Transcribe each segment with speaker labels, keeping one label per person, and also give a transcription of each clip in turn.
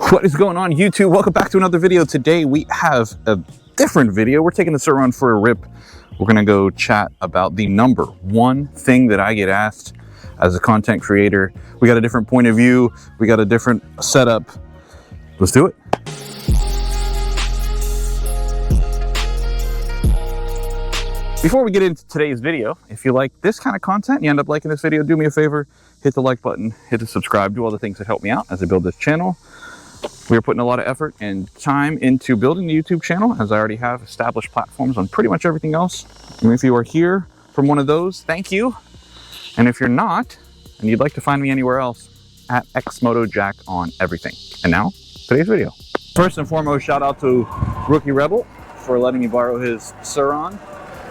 Speaker 1: What is going on, YouTube? Welcome back to another video. Today we have a different video. We're taking this around for a rip. We're gonna go chat about the number one thing that I get asked as a content creator. We got a different point of view. We got a different setup. Let's do it. Before we get into today's video, if you like this kind of content and you end up liking this video, do me a favor, hit the like button, hit the subscribe, do all the things that help me out as I build this channel. We are putting a lot of effort and time into building the YouTube channel, as I already have established platforms on pretty much everything else. And if you are here from one of those, thank you. And if you're not, and you'd like to find me anywhere else, at XMotoJack on everything. And now, today's video. First and foremost, shout out to Rookie Rebel for letting me borrow his Suron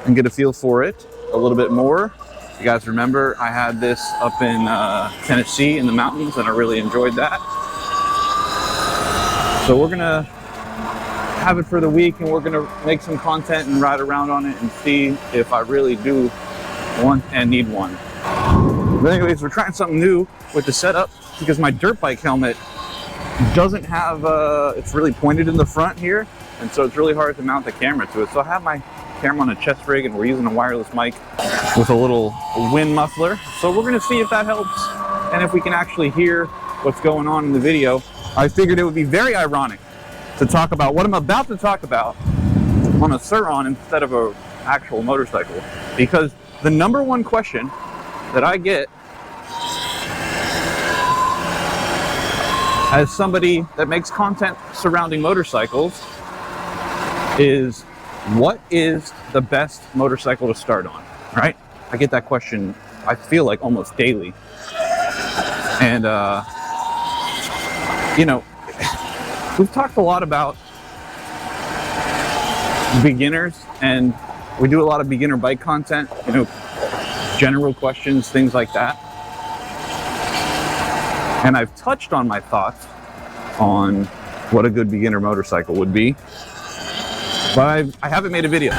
Speaker 1: and get a feel for it a little bit more. You guys remember I had this up in Tennessee in the mountains, and I really enjoyed that. So we're gonna have it for the week, and we're gonna make some content and ride around on it and see if I really do want and need one. But anyways, we're trying something new with the setup because my dirt bike helmet doesn't have, it's really pointed in the front here, and so it's really hard to mount the camera to it. So I have my camera on a chest rig, and we're using a wireless mic with a little wind muffler. So we're gonna see if that helps and if we can actually hear what's going on in the video. I figured it would be very ironic to talk about what I'm about to talk about on a Suron instead of an actual motorcycle, because the number one question that I get as somebody that makes content surrounding motorcycles is, what is the best motorcycle to start on, right? I get that question, I feel like, almost daily. And, you know, we've talked a lot about beginners, and we do a lot of beginner bike content, you know, general questions, things like that. And I've touched on my thoughts on what a good beginner motorcycle would be, but I haven't made a video.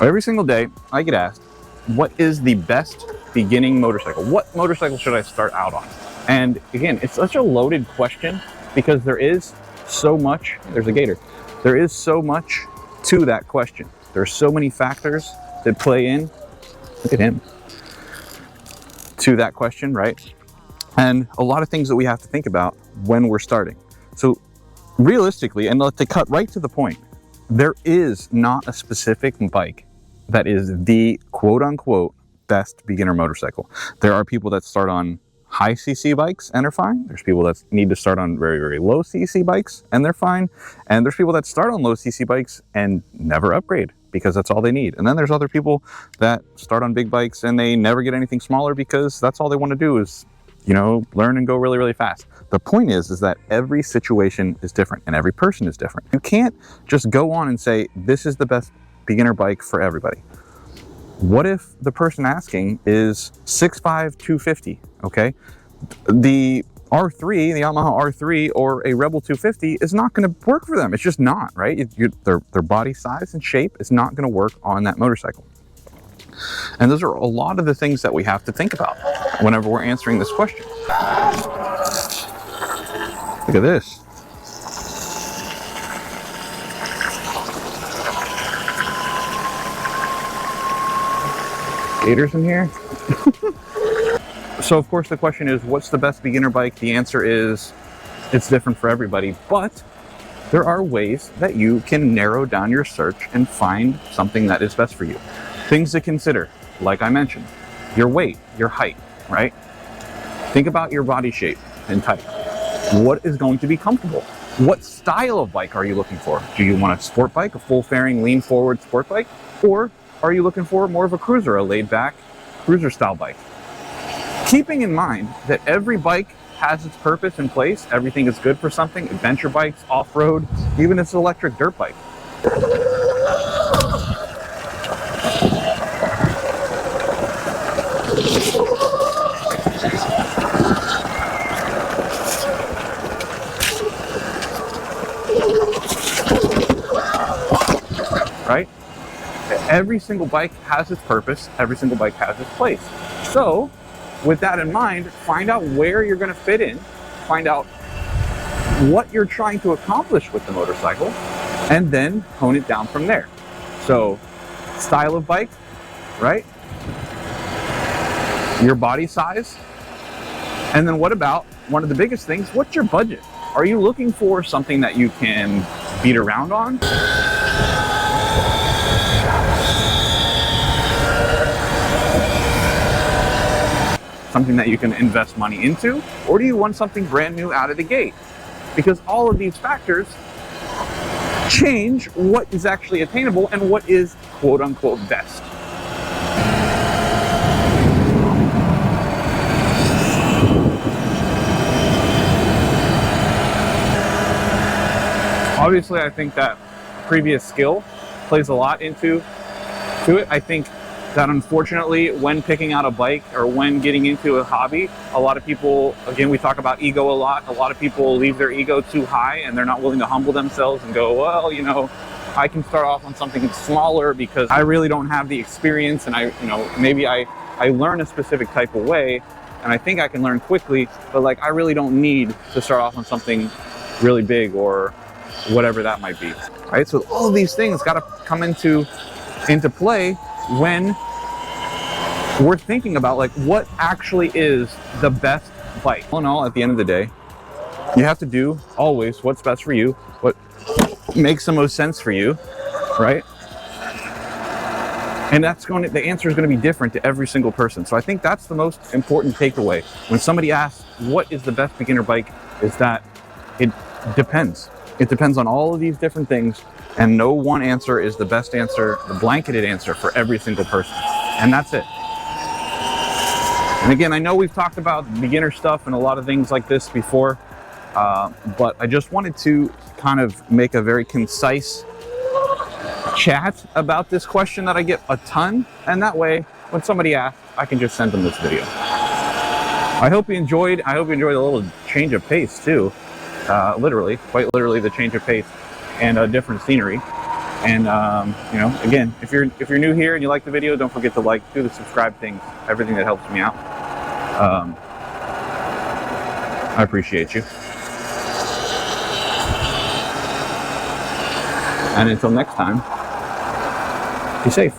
Speaker 1: Every single day I get asked, what is the best beginning motorcycle? What motorcycle should I start out on? And again, it's such a loaded question because there is so much, there's a gator. There is so much to that question. There's so many factors that play in, look at him, to that question, right? And a lot of things that we have to think about when we're starting. So realistically, and to cut right to the point, there is not a specific bike that is the quote unquote best beginner motorcycle. There are people that start on high CC bikes and are fine. There's people that need to start on very, very low CC bikes and they're fine. And there's people that start on low CC bikes and never upgrade because that's all they need. And then there's other people that start on big bikes and they never get anything smaller because that's all they want to do is, you know, learn and go really, really fast. The point is that every situation is different and every person is different. You can't just go on and say, this is the best beginner bike for everybody. What if the person asking is 6'5", 250, okay? The R3, the Yamaha R3 or a Rebel 250 is not gonna work for them. It's just not, right? Their body size and shape is not gonna work on that motorcycle. And those are a lot of the things that we have to think about whenever we're answering this question. Look at this. Gators in here. So of course the question is, what's the best beginner bike? The answer is, it's different for everybody, but there are ways that you can narrow down your search and find something that is best for you. Things to consider, like I mentioned, your weight, your height, right? Think about your body shape and type. What is going to be comfortable? What style of bike are you looking for? Do you want a sport bike, a full fairing, lean forward sport bike? Or are you looking for more of a cruiser, a laid back cruiser style bike? Keeping in mind that every bike has its purpose in place, everything is good for something, adventure bikes, off-road, even if it's an electric dirt bike. Right? Every single bike has its purpose, every single bike has its place. So with that in mind, find out where you're going to fit in, find out what you're trying to accomplish with the motorcycle, and then hone it down from there. So, style of bike, right? Your body size. And then what about, one of the biggest things, what's your budget? Are you looking for something that you can beat around on? Something that you can invest money into? Or do you want something brand new out of the gate? Because all of these factors change what is actually attainable and what is quote unquote best. Obviously, I think that previous skill plays a lot into it. I think that unfortunately, when picking out a bike or when getting into a hobby, a lot of people, again, we talk about ego a lot. A lot of people leave their ego too high and they're not willing to humble themselves and go, well, you know, I can start off on something smaller because I really don't have the experience, and maybe I learn a specific type of way and I think I can learn quickly, but like I really don't need to start off on something really big or whatever that might be, right? So all of these things got to come into play when we're thinking about like what actually is the best bike. All in all, at the end of the day, you have to do always what's best for you, what makes the most sense for you, right? And the answer is going to be different to every single person. So I think that's the most important takeaway when somebody asks what is the best beginner bike, is that it depends. It depends on all of these different things, and no one answer is the best answer, the blanketed answer for every single person. And that's it. And again, I know we've talked about beginner stuff and a lot of things like this before, but I just wanted to kind of make a very concise chat about this question that I get a ton, and that way, when somebody asks, I can just send them this video. I hope you enjoyed a little change of pace too. Literally, quite literally, the change of pace and a different scenery. And again, if you're new here and you like the video, don't forget to like, do the subscribe thing, everything that helps me out. I appreciate you. And until next time, be safe.